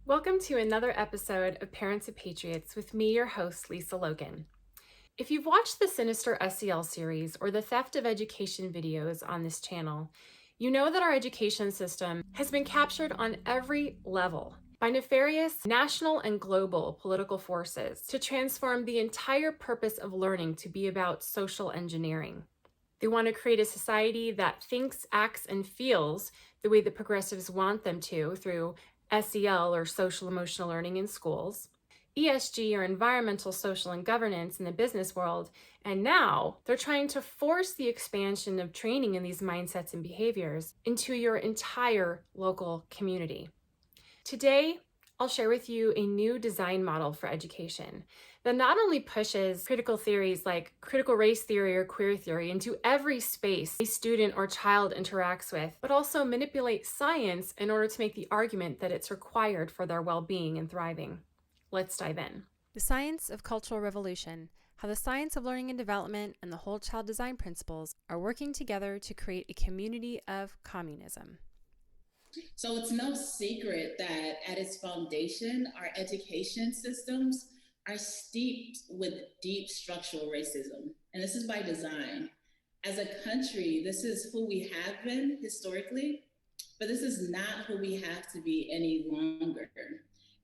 Welcome to another episode of Parents of Patriots with me, your host, Lisa Logan. If you've watched the Sinister SEL series or the Theft of Education videos on this channel, you know that our education system has been captured on every level by nefarious national and global political forces to transform the entire purpose of learning to be about social engineering. They want to create a society that thinks, acts, and feels the way the progressives want them to through SEL or social emotional learning in schools, ESG or environmental, social, and governance in the business world, and now they're trying to force the expansion of training in these mindsets and behaviors into your entire local community. Today, I'll share with you a new design model for education that not only pushes critical theories like critical race theory or queer theory into every space a student or child interacts with, but also manipulates science in order to make the argument that it's required for their well-being and thriving. Let's dive in. The Science of Cultural Revolution: How the Science of Learning and Development and the Whole Child Design Principles are working together to create a community of communism. So it's no secret that at its foundation, our education systems are steeped with deep structural racism. And this is by design. As a country, this is who we have been historically, but this is not who we have to be any longer.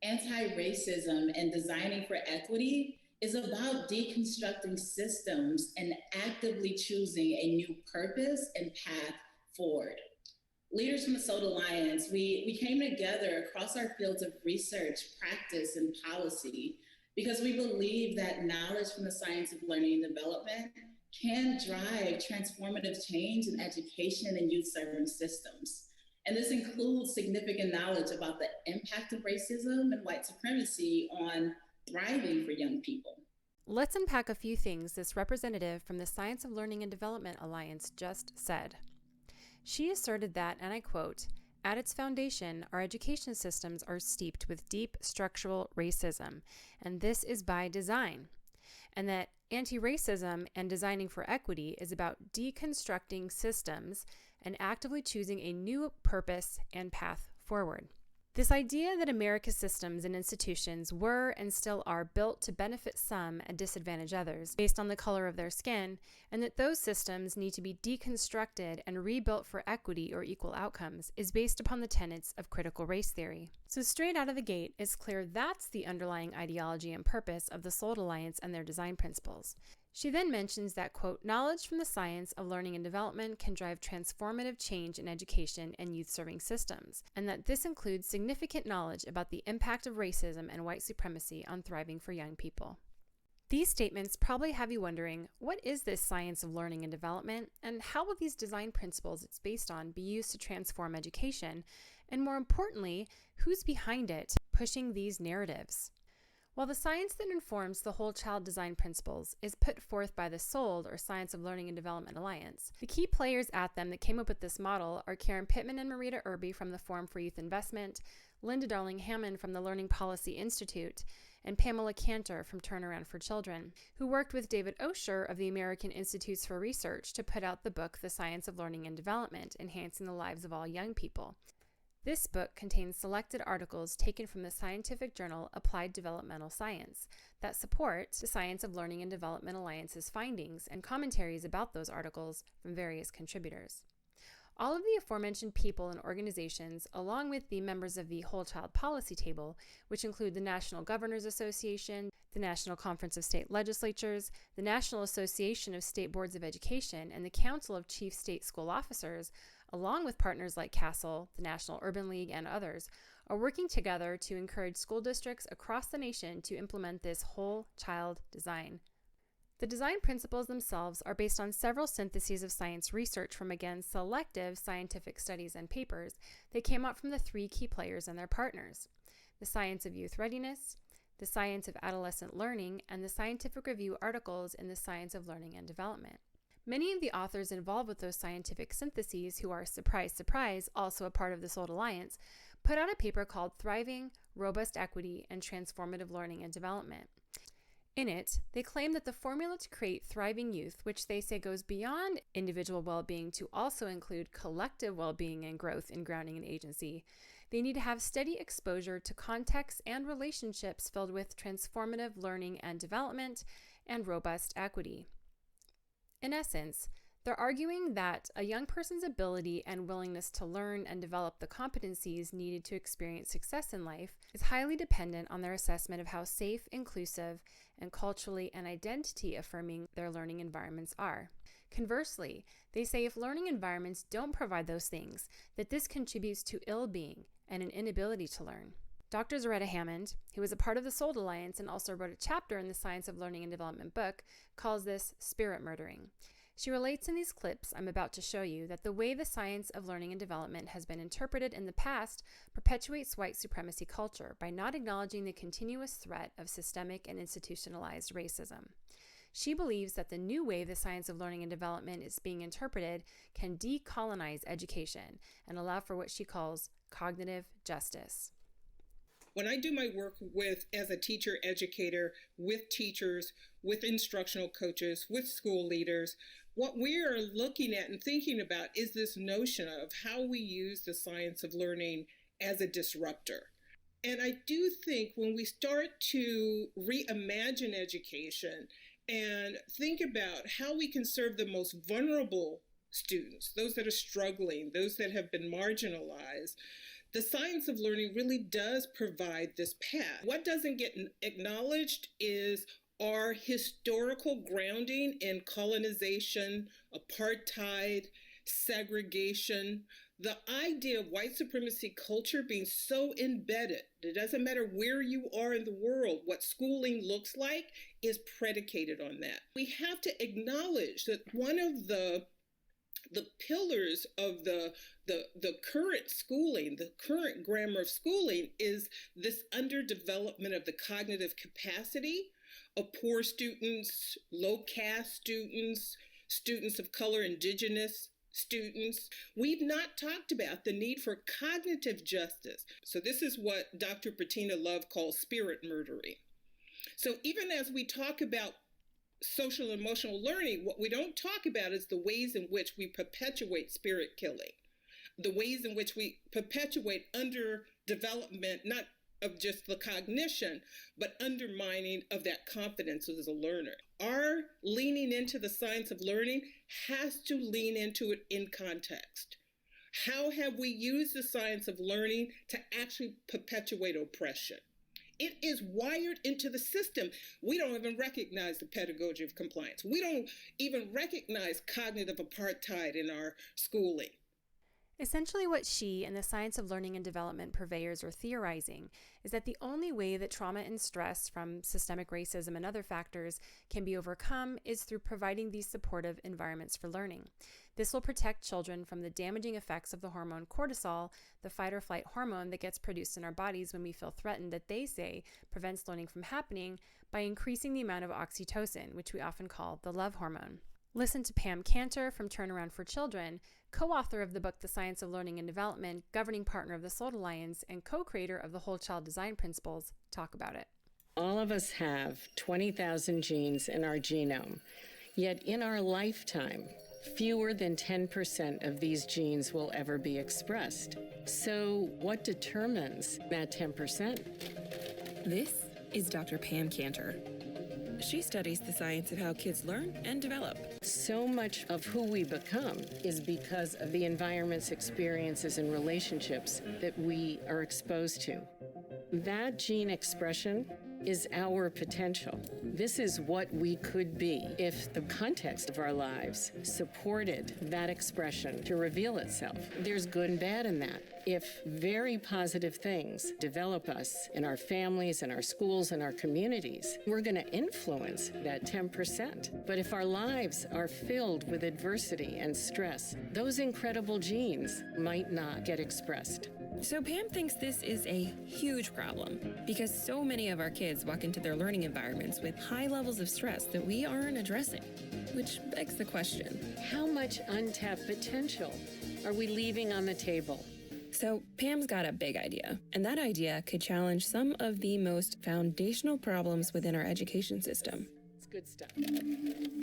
Anti-racism and designing for equity is about deconstructing systems and actively choosing a new purpose and path forward. Leaders from the SOT Alliance, we came together across our fields of research, practice, and policy because we believe that knowledge from the science of learning and development can drive transformative change in education and youth-serving systems. And this includes significant knowledge about the impact of racism and white supremacy on thriving for young people. Let's unpack a few things this representative from the Science of Learning and Development Alliance just said. She asserted that, and I quote, "At its foundation, our education systems are steeped with deep structural racism, and this is by design," and that anti-racism and designing for equity is about deconstructing systems and actively choosing a new purpose and path forward. This idea that America's systems and institutions were and still are built to benefit some and disadvantage others based on the color of their skin, and that those systems need to be deconstructed and rebuilt for equity or equal outcomes, is based upon the tenets of critical race theory. So straight out of the gate, it's clear that's the underlying ideology and purpose of the SOLT Alliance and their design principles. She then mentions that, quote, "Knowledge from the science of learning and development can drive transformative change in education and youth-serving systems, and that this includes significant knowledge about the impact of racism and white supremacy on thriving for young people." These statements probably have you wondering, what is this science of learning and development, and how will these design principles it's based on be used to transform education, and more importantly, who's behind it, pushing these narratives? While the science that informs the whole child design principles is put forth by the SOLD, or Science of Learning and Development Alliance, the key players at them that came up with this model are Karen Pittman and Marita Irby from the Forum for Youth Investment, Linda Darling-Hammond from the Learning Policy Institute, and Pamela Cantor from Turnaround for Children, who worked with David Osher of the American Institutes for Research to put out the book The Science of Learning and Development, Enhancing the Lives of All Young People. This book contains selected articles taken from the scientific journal Applied Developmental Science that support the Science of Learning and Development Alliance's findings and commentaries about those articles from various contributors. All of the aforementioned people and organizations, along with the members of the Whole Child Policy Table, which include the National Governors Association, the National Conference of State Legislatures, the National Association of State Boards of Education, and the Council of Chief State School Officers, along with partners like CASEL, the National Urban League, and others, are working together to encourage school districts across the nation to implement this whole child design. The design principles themselves are based on several syntheses of science research from, again, selective scientific studies and papers that came out from the three key players and their partners: the science of youth readiness, the science of adolescent learning, and the scientific review articles in the science of learning and development. Many of the authors involved with those scientific syntheses, who are, surprise, surprise, also a part of the SOLT Alliance, put out a paper called Thriving, Robust Equity, and Transformative Learning and Development. In it, they claim that the formula to create thriving youth, which they say goes beyond individual well-being to also include collective well-being and growth in grounding and agency, They need to have steady exposure to contexts and relationships filled with transformative learning and development and robust equity. In essence, they're arguing that a young person's ability and willingness to learn and develop the competencies needed to experience success in life is highly dependent on their assessment of how safe, inclusive, and culturally and identity affirming their learning environments are. Conversely, they say if learning environments don't provide those things, that this contributes to ill-being and an inability to learn. Dr. Zaretta Hammond, who was a part of the SOLD Alliance and also wrote a chapter in the Science of Learning and Development book, calls this spirit murdering. She relates in these clips I'm about to show you that the way the science of learning and development has been interpreted in the past perpetuates white supremacy culture by not acknowledging the continuous threat of systemic and institutionalized racism. She believes that the new way the science of learning and development is being interpreted can decolonize education and allow for what she calls cognitive justice. When I do my work as a teacher educator, with teachers, with instructional coaches, with school leaders, what we are looking at and thinking about is this notion of how we use the science of learning as a disruptor. And I do think when we start to reimagine education and think about how we can serve the most vulnerable students, those that are struggling, those that have been marginalized, the science of learning really does provide this path. What doesn't get acknowledged is our historical grounding in colonization, apartheid, segregation, the idea of white supremacy culture being so embedded. It doesn't matter where you are in the world, what schooling looks like is predicated on that. We have to acknowledge that one of the pillars of the current schooling, the current grammar of schooling, is this underdevelopment of the cognitive capacity of poor students, low caste students, students of color, indigenous students. We've not talked about the need for cognitive justice. So this is what Dr. Bettina Love calls spirit murdering. So even as we talk about social and emotional learning, what we don't talk about is the ways in which we perpetuate spirit killing, the ways in which we perpetuate underdevelopment, not of just the cognition, but undermining of that confidence as a learner. Our leaning into the science of learning has to lean into it in context. How have we used the science of learning to actually perpetuate oppression? It is wired into the system. We don't even recognize the pedagogy of compliance. We don't even recognize cognitive apartheid in our schooling. Essentially, what she and the science of learning and development purveyors are theorizing is that the only way that trauma and stress from systemic racism and other factors can be overcome is through providing these supportive environments for learning. This will protect children from the damaging effects of the hormone cortisol, the fight or flight hormone that gets produced in our bodies when we feel threatened, that they say prevents learning from happening, by increasing the amount of oxytocin, which we often call the love hormone. Listen to Pam Cantor from Turnaround for Children, co-author of the book The Science of Learning and Development, governing partner of the SOLD Alliance, and co-creator of the Whole Child Design Principles, talk about it. All of us have 20,000 genes in our genome, yet in our lifetime, fewer than 10% of these genes will ever be expressed. So what determines that 10%? This is Dr. Pam Cantor. She studies the science of how kids learn and develop. So much of who we become is because of the environments, experiences, and relationships that we are exposed to. That gene expression is our potential. This is what we could be if the context of our lives supported that expression to reveal itself. There's good and bad in that. If very positive things develop us in our families, in our schools, in our communities, we're going to influence that 10%. But if our lives are filled with adversity and stress, those incredible genes might not get expressed. So Pam thinks this is a huge problem because so many of our kids walk into their learning environments with high levels of stress that we aren't addressing, which begs the question, how much untapped potential are we leaving on the table? So Pam's got a big idea, and that idea could challenge some of the most foundational problems within our education system. good stuff.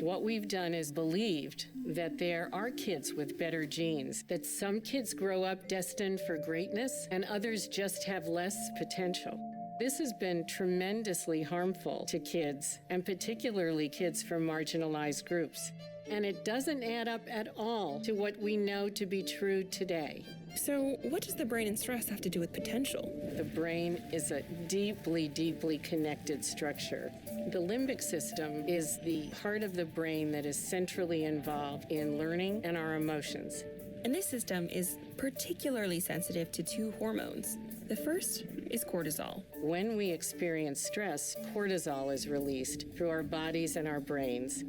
What we've done is believed that there are kids with better genes, that some kids grow up destined for greatness and others just have less potential. This has been tremendously harmful to kids, and particularly kids from marginalized groups. And it doesn't add up at all to what we know to be true today. So, what does the brain and stress have to do with potential? The brain is a deeply, deeply connected structure. The limbic system is the part of the brain that is centrally involved in learning and our emotions. And this system is particularly sensitive to two hormones. The first is cortisol. When we experience stress, cortisol is released through our bodies and our brains.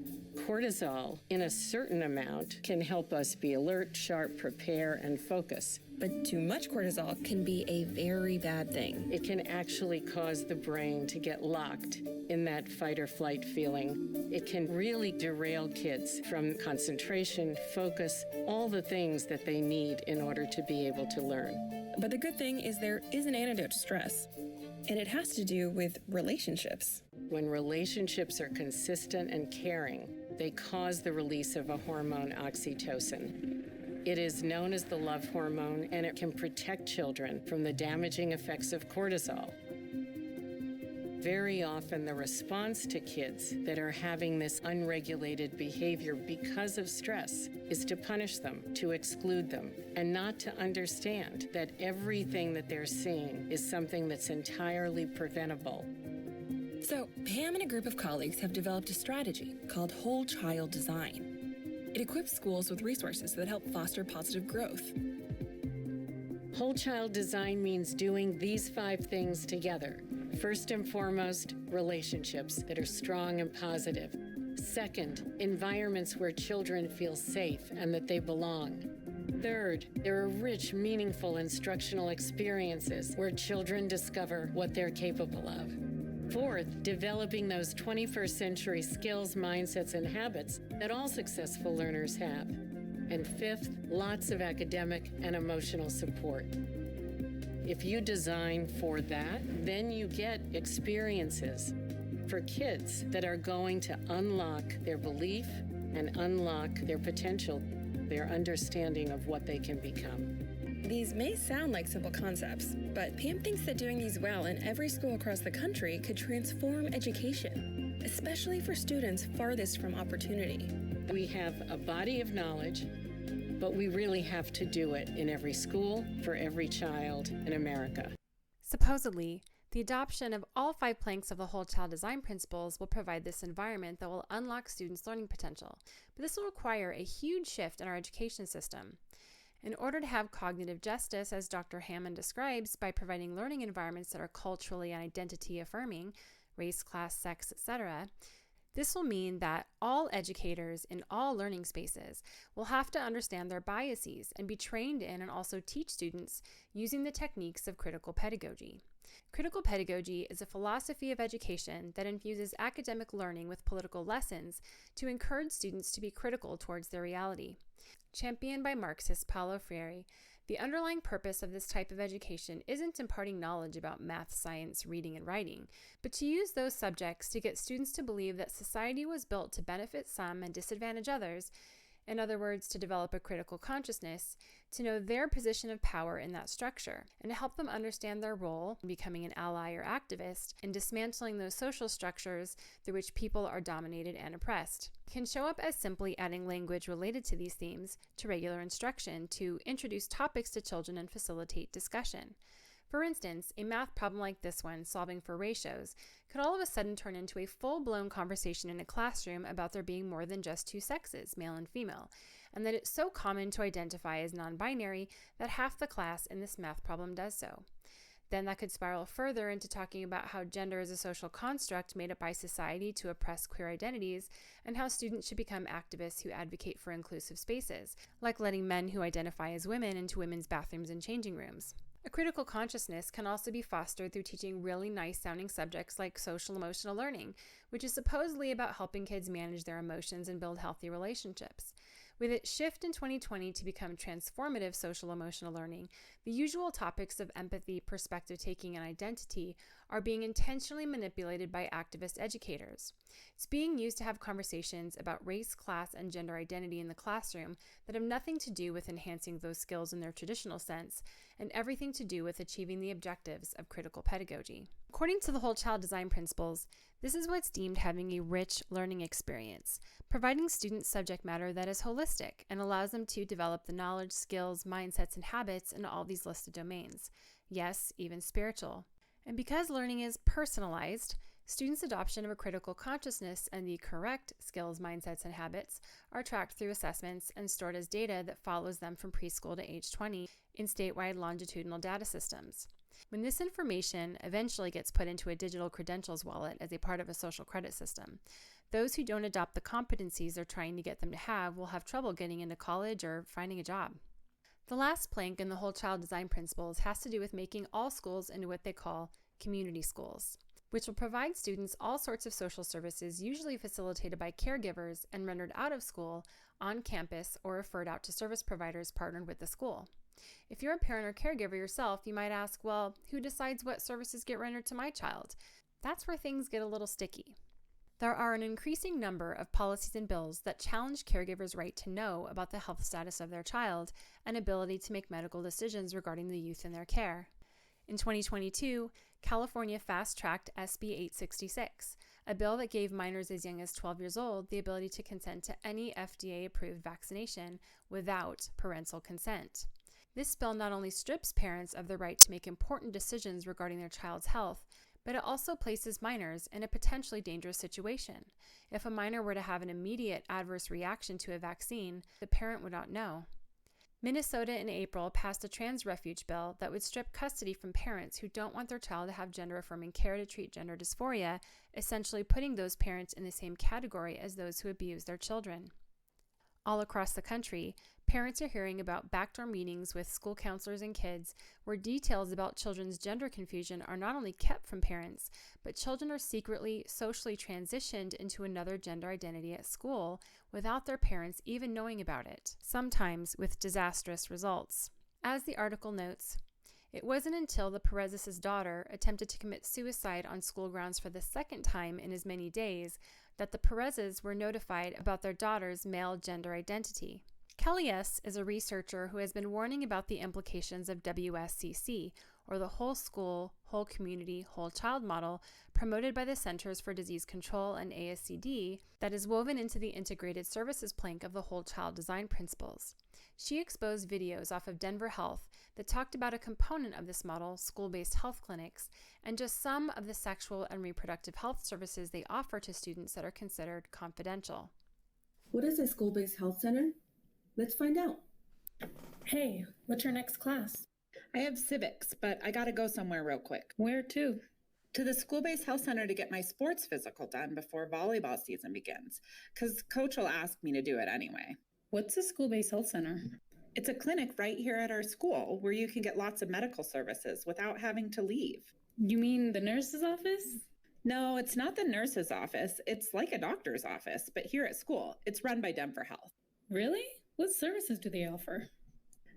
Cortisol, in a certain amount, can help us be alert, sharp, prepare, and focus. But too much cortisol can be a very bad thing. It can actually cause the brain to get locked in that fight or flight feeling. It can really derail kids from concentration, focus, all the things that they need in order to be able to learn. But the good thing is there is an antidote to stress, and it has to do with relationships. When relationships are consistent and caring, they cause the release of a hormone, oxytocin. It is known as the love hormone, and it can protect children from the damaging effects of cortisol. Very often, the response to kids that are having this unregulated behavior because of stress is to punish them, to exclude them, and not to understand that everything that they're seeing is something that's entirely preventable. So, Pam and a group of colleagues have developed a strategy called whole child design. It equips schools with resources that help foster positive growth. Whole child design means doing these 5 things together. First and foremost, relationships that are strong and positive. Second, environments where children feel safe and that they belong. Third, there are rich, meaningful instructional experiences where children discover what they're capable of. Fourth, developing those 21st century skills, mindsets, and habits that all successful learners have. And fifth, lots of academic and emotional support. If you design for that, then you get experiences for kids that are going to unlock their belief and unlock their potential, their understanding of what they can become. These may sound like simple concepts, but Pam thinks that doing these well in every school across the country could transform education, especially for students farthest from opportunity. We have a body of knowledge, but we really have to do it in every school for every child in America. Supposedly, the adoption of all 5 planks of the whole child design principles will provide this environment that will unlock students' learning potential. But this will require a huge shift in our education system. In order to have cognitive justice, as Dr. Hammond describes, by providing learning environments that are culturally and identity affirming, race, class, sex, etc., this will mean that all educators in all learning spaces will have to understand their biases and be trained in and also teach students using the techniques of critical pedagogy. Critical pedagogy is a philosophy of education that infuses academic learning with political lessons to encourage students to be critical towards their reality. Championed by Marxist Paulo Freire, the underlying purpose of this type of education isn't imparting knowledge about math, science, reading, and writing, but to use those subjects to get students to believe that society was built to benefit some and disadvantage others, in other words, to develop a critical consciousness, to know their position of power in that structure, and to help them understand their role in becoming an ally or activist in dismantling those social structures through which people are dominated and oppressed. It can show up as simply adding language related to these themes to regular instruction to introduce topics to children and facilitate discussion. For instance, a math problem like this one, solving for ratios, could all of a sudden turn into a full-blown conversation in a classroom about there being more than just 2 sexes, male and female, and that it's so common to identify as non-binary that half the class in this math problem does so. Then that could spiral further into talking about how gender is a social construct made up by society to oppress queer identities, and how students should become activists who advocate for inclusive spaces, like letting men who identify as women into women's bathrooms and changing rooms. A critical consciousness can also be fostered through teaching really nice-sounding subjects like social emotional learning, which is supposedly about helping kids manage their emotions and build healthy relationships. With its shift in 2020 to become transformative social-emotional learning, the usual topics of empathy, perspective-taking, and identity are being intentionally manipulated by activist educators. It's being used to have conversations about race, class, and gender identity in the classroom that have nothing to do with enhancing those skills in their traditional sense, and everything to do with achieving the objectives of critical pedagogy. According to the Whole Child Design Principles, this is what's deemed having a rich learning experience, providing students subject matter that is holistic and allows them to develop the knowledge, skills, mindsets, and habits in all these listed domains. Yes, even spiritual. And because learning is personalized, students' adoption of a critical consciousness and the correct skills, mindsets, and habits are tracked through assessments and stored as data that follows them from preschool to age 20 in statewide longitudinal data systems. When this information eventually gets put into a digital credentials wallet as a part of a social credit system, those who don't adopt the competencies they're trying to get them to have will have trouble getting into college or finding a job. The last plank in the Whole Child Design Principles has to do with making all schools into what they call community schools, which will provide students all sorts of social services usually facilitated by caregivers and rendered out of school, on campus, or referred out to service providers partnered with the school. If you're a parent or caregiver yourself, you might ask, well, who decides what services get rendered to my child? That's where things get a little sticky. There are an increasing number of policies and bills that challenge caregivers' right to know about the health status of their child and ability to make medical decisions regarding the youth in their care. In 2022, California fast-tracked SB 866, a bill that gave minors as young as 12 years old the ability to consent to any FDA-approved vaccination without parental consent. This bill not only strips parents of the right to make important decisions regarding their child's health, but it also places minors in a potentially dangerous situation. If a minor were to have an immediate adverse reaction to a vaccine, the parent would not know. Minnesota in April passed a trans refuge bill that would strip custody from parents who don't want their child to have gender-affirming care to treat gender dysphoria, essentially putting those parents in the same category as those who abuse their children. All across the country, parents are hearing about backdoor meetings with school counselors and kids where details about children's gender confusion are not only kept from parents, but children are secretly, socially transitioned into another gender identity at school without their parents even knowing about it, sometimes with disastrous results. As the article notes, it wasn't until the Perez's daughter attempted to commit suicide on school grounds for the second time in as many days that the Perez's were notified about their daughter's male gender identity. Kelly S. is a researcher who has been warning about the implications of WSCC, or the whole school, whole community, whole child model promoted by the Centers for Disease Control and ASCD that is woven into the integrated services plank of the Whole Child Design Principles. She exposed videos off of Denver Health that talked about a component of this model, school-based health clinics, and just some of the sexual and reproductive health services they offer to students that are considered confidential. What is a school-based health center? Let's find out. Hey, what's your next class? I have civics, but I gotta go somewhere real quick. Where to? To the school-based health center to get my sports physical done before volleyball season begins, because coach will ask me to do it anyway. What's a school-based health center? It's a clinic right here at our school where you can get lots of medical services without having to leave. You mean the nurse's office? No, it's not the nurse's office. It's like a doctor's office, but here at school. It's run by Denver Health. Really? What services do they offer?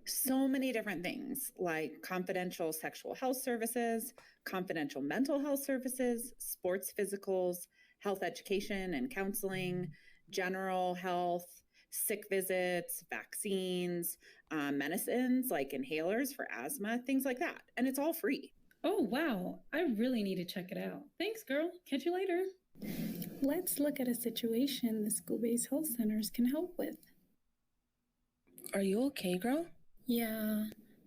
So many different things, like confidential sexual health services, confidential mental health services, sports physicals, health education and counseling, general health, sick visits, vaccines, medicines like inhalers for asthma, things like that. And it's all free. Oh, wow. I really need to check it out. Thanks, girl. Catch you later. Let's look at a situation the school-based health centers can help with. Are you okay, girl? Yeah,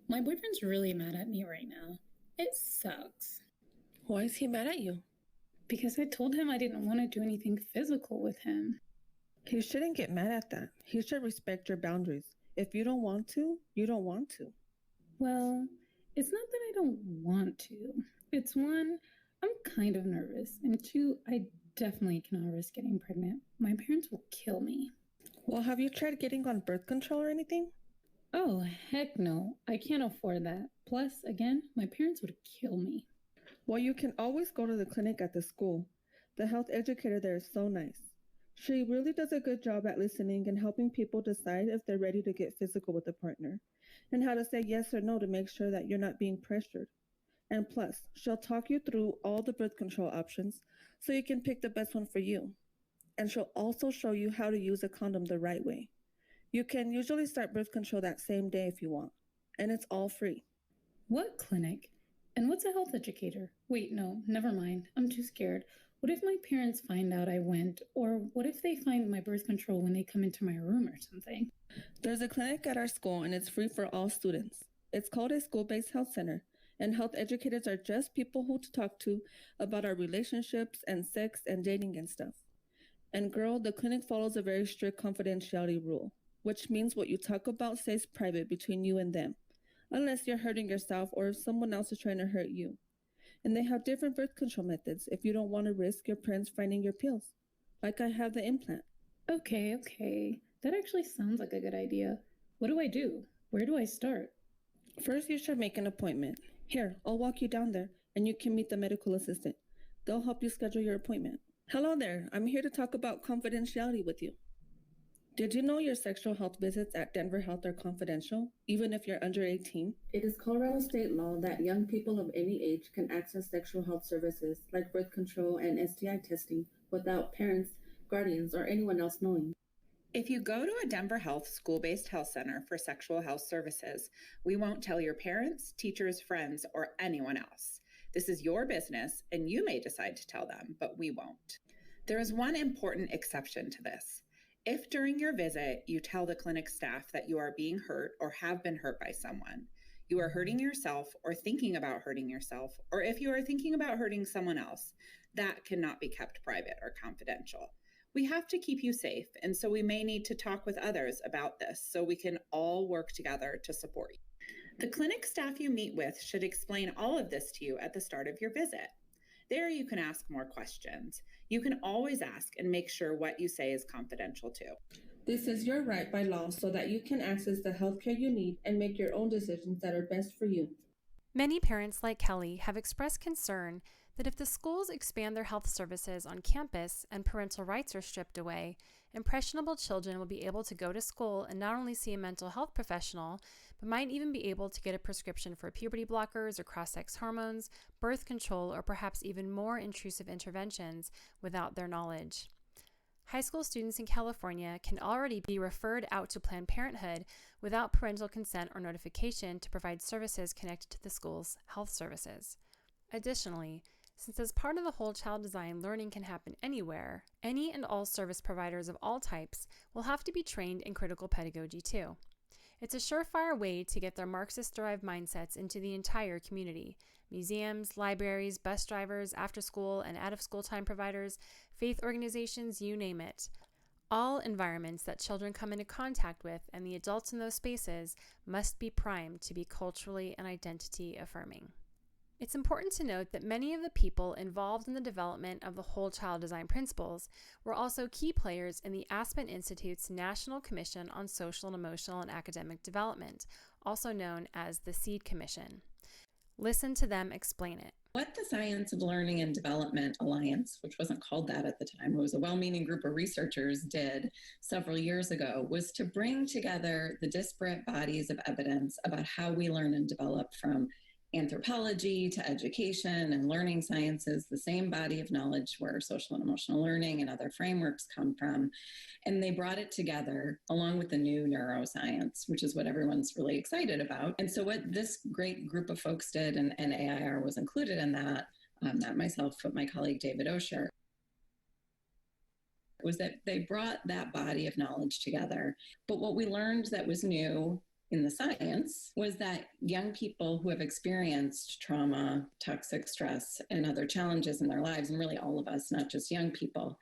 my boyfriend's really mad at me right now. It sucks. Why is he mad at you? Because I told him I didn't want to do anything physical with him. He shouldn't get mad at that. He should respect your boundaries. If you don't want to, you don't want to. Well, it's not that I don't want to. It's one, I'm kind of nervous. And two, I definitely cannot risk getting pregnant. My parents will kill me. Well, have you tried getting on birth control or anything? Oh, heck no. I can't afford that. Plus, again, my parents would kill me. Well, you can always go to the clinic at the school. The health educator there is so nice. She really does a good job at listening and helping people decide if they're ready to get physical with a partner, and how to say yes or no to make sure that you're not being pressured. And plus, she'll talk you through all the birth control options so you can pick the best one for you. And she'll also show you how to use a condom the right way. You can usually start birth control that same day if you want, and it's all free. What clinic? And what's a health educator? Wait, no, never mind. I'm too scared. What if my parents find out I went? Or what if they find my birth control when they come into my room or something? There's a clinic at our school, and it's free for all students. It's called a school-based health center, and health educators are just people who to talk to about our relationships and sex and dating and stuff. And girl, the clinic follows a very strict confidentiality rule, which means what you talk about stays private between you and them, unless you're hurting yourself or if someone else is trying to hurt you. And they have different birth control methods if you don't want to risk your parents finding your pills. Like I have the implant. Okay. That actually sounds like a good idea. What do I do? Where do I start? First, you should make an appointment. Here, I'll walk you down there, and you can meet the medical assistant. They'll help you schedule your appointment. Hello there, I'm here to talk about confidentiality with you. Did you know your sexual health visits at Denver Health are confidential, even if you're under 18? It is Colorado state law that young people of any age can access sexual health services like birth control and STI testing without parents, guardians, or anyone else knowing. If you go to a Denver Health school-based health center for sexual health services, we won't tell your parents, teachers, friends, or anyone else. This is your business, and you may decide to tell them, but we won't. There is one important exception to this. If during your visit you tell the clinic staff that you are being hurt or have been hurt by someone, you are hurting yourself or thinking about hurting yourself, or if you are thinking about hurting someone else, that cannot be kept private or confidential. We have to keep you safe, and so we may need to talk with others about this so we can all work together to support you. The clinic staff you meet with should explain all of this to you at the start of your visit. There you can ask more questions. You can always ask and make sure what you say is confidential too. This is your right by law so that you can access the healthcare you need and make your own decisions that are best for you. Many parents like Kelly have expressed concern that if the schools expand their health services on campus and parental rights are stripped away, impressionable children will be able to go to school and not only see a mental health professional, but might even be able to get a prescription for puberty blockers or cross-sex hormones, birth control, or perhaps even more intrusive interventions without their knowledge. High school students in California can already be referred out to Planned Parenthood without parental consent or notification to provide services connected to the school's health services. Additionally, since as part of the whole child design, learning can happen anywhere, any and all service providers of all types will have to be trained in critical pedagogy too. It's a surefire way to get their Marxist-derived mindsets into the entire community. Museums, libraries, bus drivers, after-school and out-of-school time providers, faith organizations, you name it. All environments that children come into contact with and the adults in those spaces must be primed to be culturally and identity affirming. It's important to note that many of the people involved in the development of the whole child design principles were also key players in the Aspen Institute's National Commission on Social and Emotional and Academic Development, also known as the SEED Commission. Listen to them explain it. What the Science of Learning and Development Alliance, which wasn't called that at the time, it was a well-meaning group of researchers, did several years ago, was to bring together the disparate bodies of evidence about how we learn and develop, from anthropology to education and learning sciences, the same body of knowledge where social and emotional learning and other frameworks come from. And they brought it together along with the new neuroscience, which is what everyone's really excited about. And so what this great group of folks did, and AIR was included in that, not myself, but my colleague David Osher, was that they brought that body of knowledge together. But what we learned that was new in the science was that young people who have experienced trauma, toxic stress, and other challenges in their lives, and really all of us, not just young people,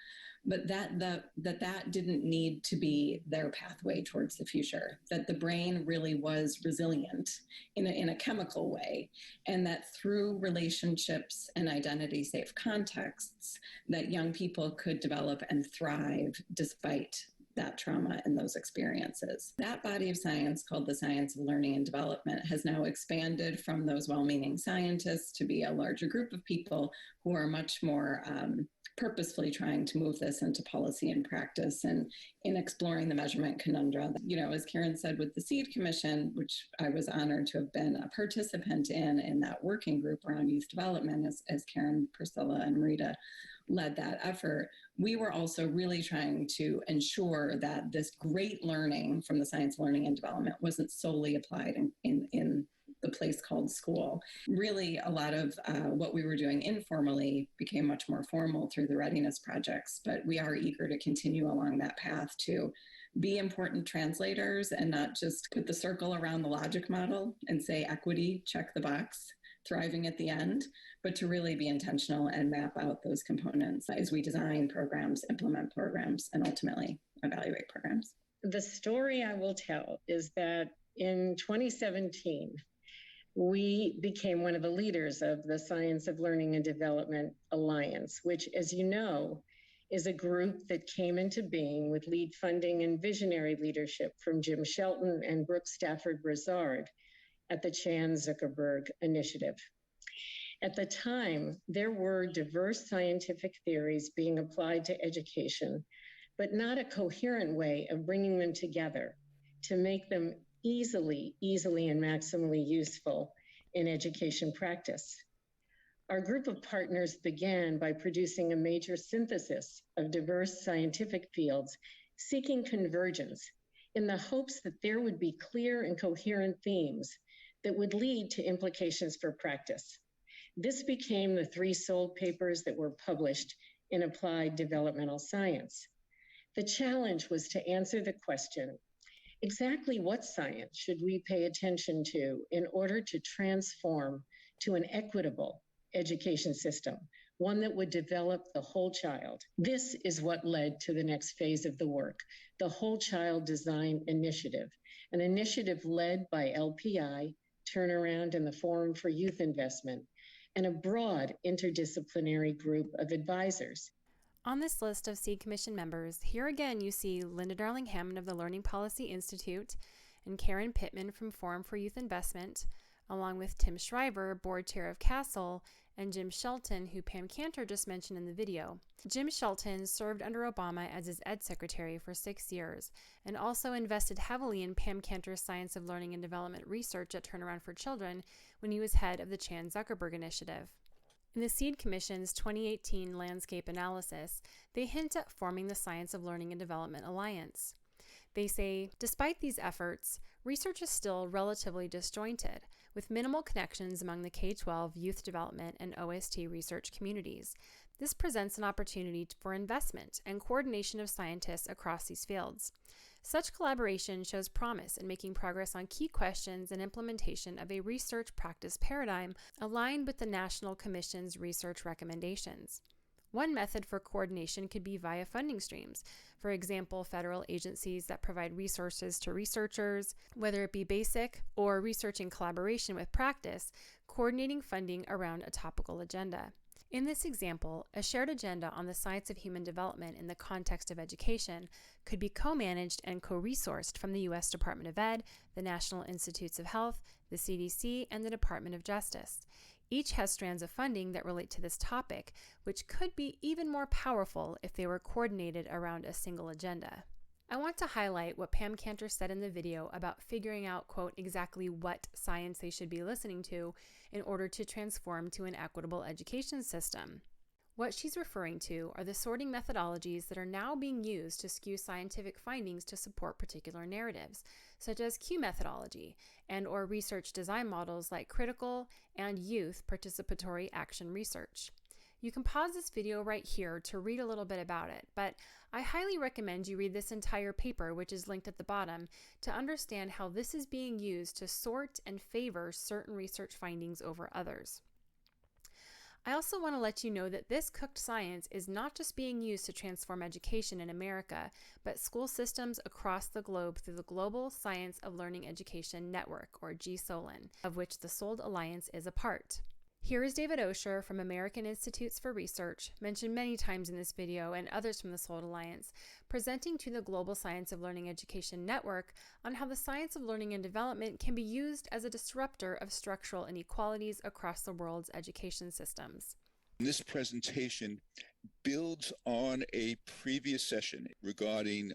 but that didn't need to be their pathway towards the future, that the brain really was resilient in a chemical way, and that through relationships and identity-safe contexts, that young people could develop and thrive despite that trauma and those experiences. That body of science, called the Science of Learning and Development, has now expanded from those well-meaning scientists to be a larger group of people who are much more purposefully trying to move this into policy and practice, and in exploring the measurement conundrum. As Karen said, with the SEED Commission, which I was honored to have been a participant in that working group around youth development, as Karen, Priscilla, and Marita led that effort, we were also really trying to ensure that this great learning from the science of learning and development wasn't solely applied in the place called school. Really, a lot of what we were doing informally became much more formal through the readiness projects, but we are eager to continue along that path to be important translators and not just put the circle around the logic model and say equity, check the box, thriving at the end, but to really be intentional and map out those components as we design programs, implement programs, and ultimately evaluate programs. The story I will tell is that in 2017, we became one of the leaders of the Science of Learning and Development Alliance, which, as you know, is a group that came into being with lead funding and visionary leadership from Jim Shelton and Brooke Stafford Brazard at the Chan Zuckerberg Initiative. At the time, there were diverse scientific theories being applied to education, but not a coherent way of bringing them together to make them easily and maximally useful in education practice. Our group of partners began by producing a major synthesis of diverse scientific fields, seeking convergence in the hopes that there would be clear and coherent themes that would lead to implications for practice. This became the 3 sole papers that were published in Applied Developmental Science. The challenge was to answer the question, exactly what science should we pay attention to in order to transform to an equitable education system, one that would develop the whole child? This is what led to the next phase of the work, the Whole Child Design Initiative, an initiative led by LPI, Turnaround, and the Forum for Youth Investment, and a broad interdisciplinary group of advisors. On this list of SEED Commission members, here again you see Linda Darling-Hammond of the Learning Policy Institute and Karen Pittman from Forum for Youth Investment, along with Tim Shriver, board chair of CASEL, and Jim Shelton, who Pam Cantor just mentioned in the video. Jim Shelton served under Obama as his ed secretary for 6 years and also invested heavily in Pam Cantor's Science of Learning and Development research at Turnaround for Children when he was head of the Chan Zuckerberg Initiative. In the SEED Commission's 2018 landscape analysis, they hint at forming the Science of Learning and Development Alliance. They say, despite these efforts, research is still relatively disjointed, with minimal connections among the K-12 youth development and OST research communities. This presents an opportunity for investment and coordination of scientists across these fields. Such collaboration shows promise in making progress on key questions and implementation of a research practice paradigm aligned with the National Commission's research recommendations. One method for coordination could be via funding streams. For example, federal agencies that provide resources to researchers, whether it be basic or research in collaboration with practice, coordinating funding around a topical agenda. In this example, a shared agenda on the science of human development in the context of education could be co-managed and co-resourced from the U.S. Department of Ed, the National Institutes of Health, the CDC, and the Department of Justice. Each has strands of funding that relate to this topic, which could be even more powerful if they were coordinated around a single agenda. I want to highlight what Pam Cantor said in the video about figuring out, quote, exactly what science they should be listening to in order to transform to an equitable education system. What she's referring to are the sorting methodologies that are now being used to skew scientific findings to support particular narratives, such as Q methodology and or research design models like critical and youth participatory action research. You can pause this video right here to read a little bit about it, but I highly recommend you read this entire paper, which is linked at the bottom, to understand how this is being used to sort and favor certain research findings over others. I also want to let you know that this cooked science is not just being used to transform education in America, but school systems across the globe through the Global Science of Learning Education Network, or GSOLN, of which the SOLD Alliance is a part. Here is David Osher from American Institutes for Research, mentioned many times in this video, and others from the SOLD Alliance, presenting to the Global Science of Learning Education Network on how the science of learning and development can be used as a disruptor of structural inequalities across the world's education systems. This presentation builds on a previous session regarding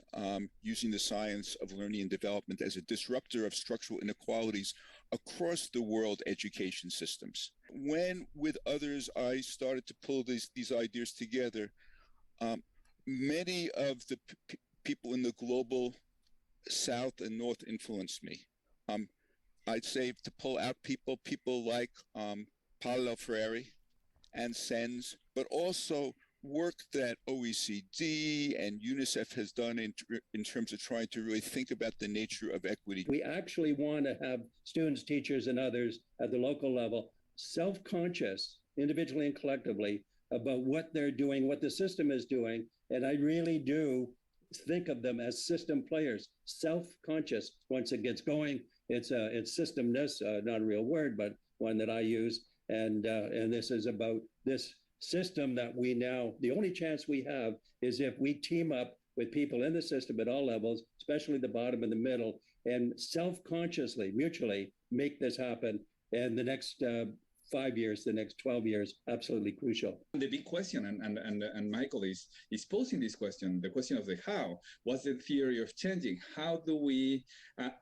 using the science of learning and development as a disruptor of structural inequalities across the world education systems. When, with others, I started to pull these ideas together, many of the people in the global South and North influenced me. I'd say to pull out people like Paulo Freire and SENS, but also work that OECD and UNICEF has done in terms of trying to really think about the nature of equity. We actually want to have students, teachers, and others at the local level self-conscious, individually and collectively, about what they're doing, what the system is doing. And I really do think of them as system players, self-conscious. Once it gets going, it's systemness, not a real word, but one that I use. And this is about this system that we now, the only chance we have is if we team up with people in the system at all levels, especially the bottom and the middle, and self-consciously, mutually make this happen. And the next 5 years, the next 12 years, absolutely crucial. The big question, and Michael is posing this question, the question of the how. What's the theory of changing? How do we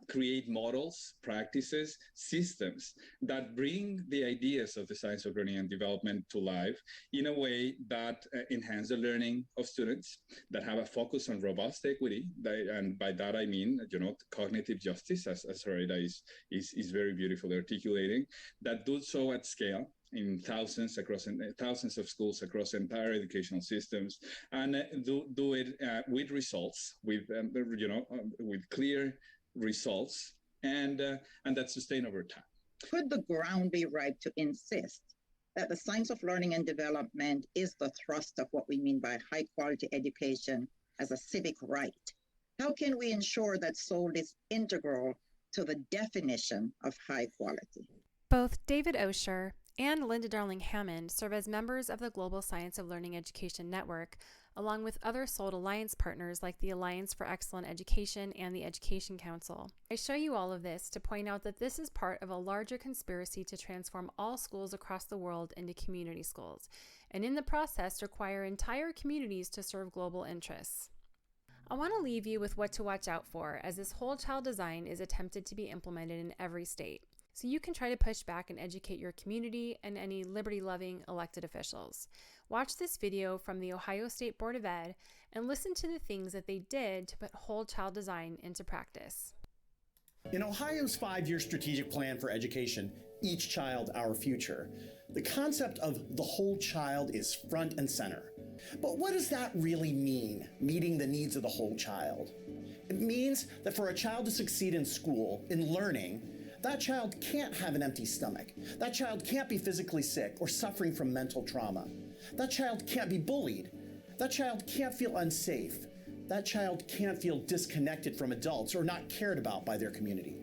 create models, practices, systems that bring the ideas of the science of learning and development to life in a way that enhance the learning of students, that have a focus on robust equity, and by that I mean, cognitive justice, as Sarita is very beautifully articulating, that do so at scale in thousands of schools across entire educational systems, and do it with results, with clear results, and that sustain over time. Could the ground be ripe to insist that the science of learning and development is the thrust of what we mean by high quality education as a civic right? How can we ensure that SOLD is integral to the definition of high quality? Both David Osher and Linda Darling-Hammond serve as members of the Global Science of Learning Education Network, along with other SOLD Alliance partners like the Alliance for Excellent Education and the Education Council. I show you all of this to point out that this is part of a larger conspiracy to transform all schools across the world into community schools, and in the process require entire communities to serve global interests. I want to leave you with what to watch out for as this whole child design is attempted to be implemented in every state, so you can try to push back and educate your community and any liberty-loving elected officials. Watch this video from the Ohio State Board of Ed and listen to the things that they did to put whole child design into practice. In Ohio's 5-year strategic plan for education, Each Child, Our Future, the concept of the whole child is front and center. But what does that really mean, meeting the needs of the whole child? It means that for a child to succeed in school, in learning, that child can't have an empty stomach. That child can't be physically sick or suffering from mental trauma. That child can't be bullied. That child can't feel unsafe. That child can't feel disconnected from adults or not cared about by their community.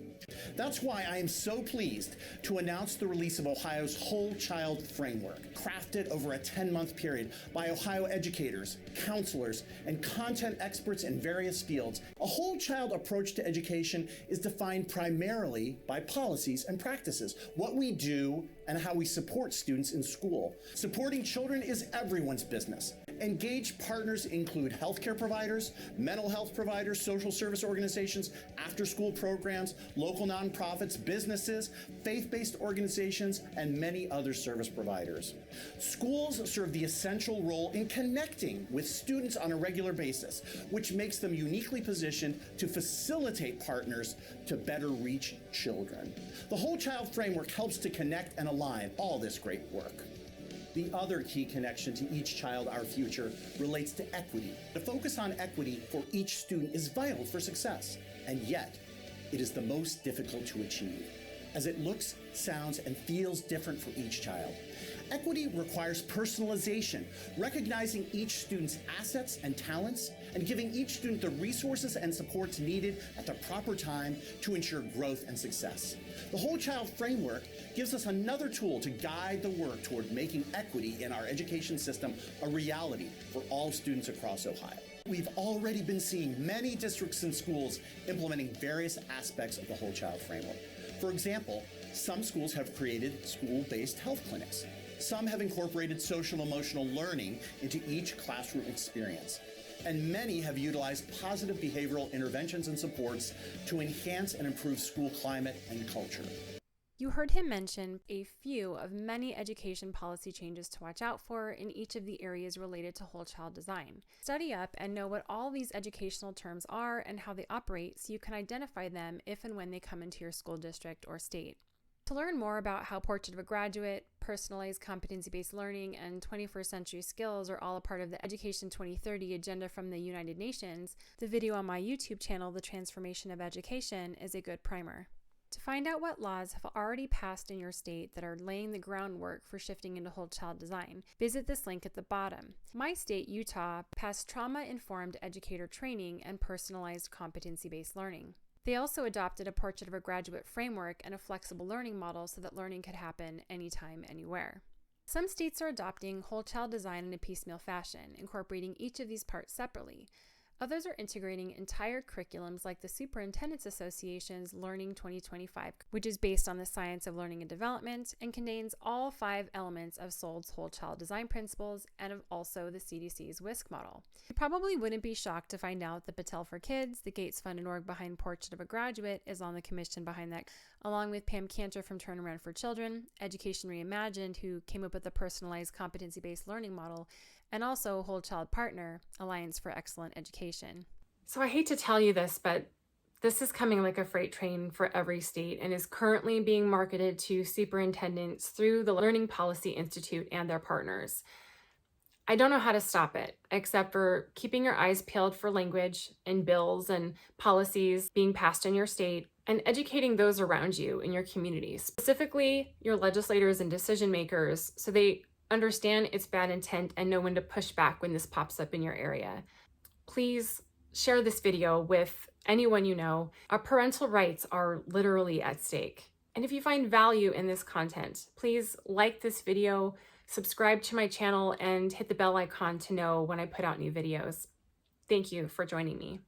That's why I am so pleased to announce the release of Ohio's Whole Child Framework, crafted over a 10-month period by Ohio educators, counselors, and content experts in various fields. A whole child approach to education is defined primarily by policies and practices, what we do and how we support students in school. Supporting children is everyone's business. Engaged partners include healthcare providers, mental health providers, social service organizations, after-school programs, local nonprofits, businesses, faith-based organizations, and many other service providers. Schools serve the essential role in connecting with students on a regular basis, which makes them uniquely positioned to facilitate partners to better reach children. The Whole Child Framework helps to connect and align all this great work. The other key connection to Each Child, Our Future relates to equity. The focus on equity for each student is vital for success, and yet it is the most difficult to achieve, as it looks, sounds, and feels different for each child. Equity requires personalization, recognizing each student's assets and talents, and giving each student the resources and supports needed at the proper time to ensure growth and success. The Whole Child Framework gives us another tool to guide the work toward making equity in our education system a reality for all students across Ohio. We've already been seeing many districts and schools implementing various aspects of the Whole Child Framework. For example, some schools have created school-based health clinics. Some have incorporated social-emotional learning into each classroom experience. And many have utilized positive behavioral interventions and supports to enhance and improve school climate and culture. You heard him mention a few of many education policy changes to watch out for in each of the areas related to whole child design. Study up and know what all these educational terms are and how they operate so you can identify them if and when they come into your school district or state. To learn more about how Portrait of a Graduate, personalized competency-based learning, and 21st century skills are all a part of the Education 2030 agenda from the United Nations, the video on my YouTube channel, The Transformation of Education, is a good primer. To find out what laws have already passed in your state that are laying the groundwork for shifting into whole child design, visit this link at the bottom. My state, Utah, passed trauma-informed educator training and personalized competency-based learning. They also adopted a Portrait of a Graduate framework and a flexible learning model so that learning could happen anytime, anywhere. Some states are adopting whole child design in a piecemeal fashion, incorporating each of these parts separately. Others are integrating entire curriculums like the Superintendents Association's Learning 2025, which is based on the science of learning and development and contains all 5 elements of SOLD's whole child design principles and of also the CDC's WISC model. You probably wouldn't be shocked to find out that Battelle for Kids, the Gates Fund and org behind Portrait of a Graduate, is on the commission behind that, along with Pam Cantor from Turnaround for Children, Education Reimagined, who came up with the personalized competency-based learning model, and also Whole Child Partner, Alliance for Excellent Education. So I hate to tell you this, but this is coming like a freight train for every state and is currently being marketed to superintendents through the Learning Policy Institute and their partners. I don't know how to stop it, except for keeping your eyes peeled for language and bills and policies being passed in your state and educating those around you in your communities, specifically your legislators and decision makers, so they understand its bad intent and know when to push back when this pops up in your area. Please share this video with anyone you know. Our parental rights are literally at stake. And if you find value in this content, please like this video, subscribe to my channel, and hit the bell icon to know when I put out new videos. Thank you for joining me.